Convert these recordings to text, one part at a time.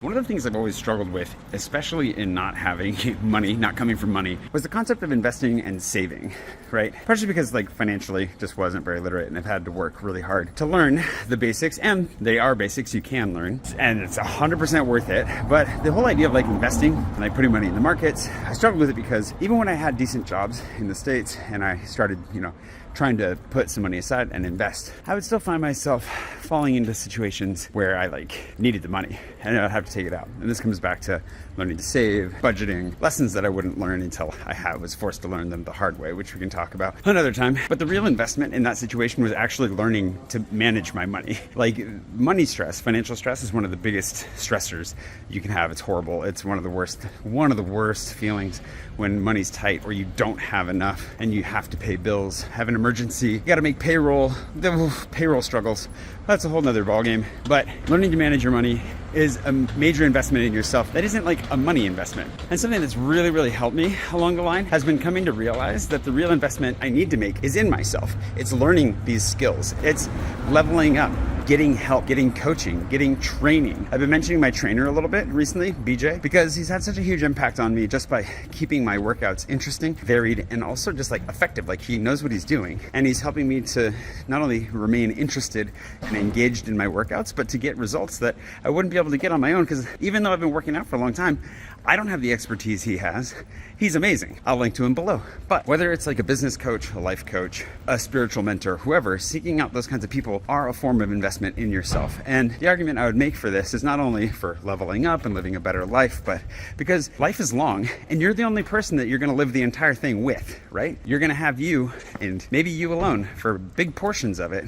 One of the things I've always struggled with, especially in not having money, not coming from money, was the concept of investing and saving, right? Partially because financially just wasn't very literate and I've had to work really hard to learn the basics, and they are basics you can learn, and it's 100% worth it. But the whole idea of investing and putting money in the markets, I struggled with it because even when I had decent jobs in the States and I started, trying to put some money aside and invest, I would still find myself falling into situations where I needed the money and I'd have to take it out. And this comes back to learning to save, budgeting, lessons that I wouldn't learn until I was forced to learn them the hard way, which we can talk about another time. But the real investment in that situation was actually learning to manage my money. Money stress, financial stress is one of the biggest stressors you can have. It's horrible. It's one of the worst feelings when money's tight or you don't have enough and you have to pay bills, have an emergency, you got to make payroll. The payroll struggles, that's a whole nother ballgame. But learning to manage your money is a major investment in yourself that isn't a money investment. And something that's really, really helped me along the line has been coming to realize that the real investment I need to make is in myself. It's learning these skills. It's leveling up, getting help, getting coaching, getting training. I've been mentioning my trainer a little bit recently, BJ, because he's had such a huge impact on me just by keeping my workouts interesting, varied, and also just effective. He knows what he's doing, and he's helping me to not only remain interested and engaged in my workouts, but to get results that I wouldn't be able to get on my own, because even though I've been working out for a long time, I don't have the expertise he has. He's amazing. I'll link to him below. But whether it's a business coach, a life coach, a spiritual mentor, whoever, seeking out those kinds of people are a form of investment in yourself. And the argument I would make for this is not only for leveling up and living a better life, but because life is long and you're the only person that you're going to live the entire thing with, right? You're going to have you and maybe you alone for big portions of it.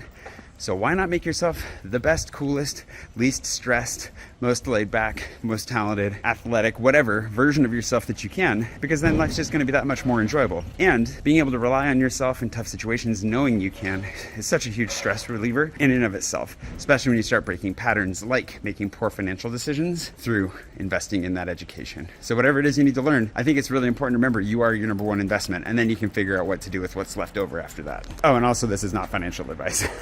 So why not make yourself the best, coolest, least stressed, most laid back, most talented, athletic, whatever version of yourself that you can, because then life's just going to be that much more enjoyable. And being able to rely on yourself in tough situations, knowing you can, is such a huge stress reliever in and of itself, especially when you start breaking patterns like making poor financial decisions through investing in that education. So whatever it is you need to learn, I think it's really important to remember you are your number one investment, and then you can figure out what to do with what's left over after that. Oh, and also this is not financial advice.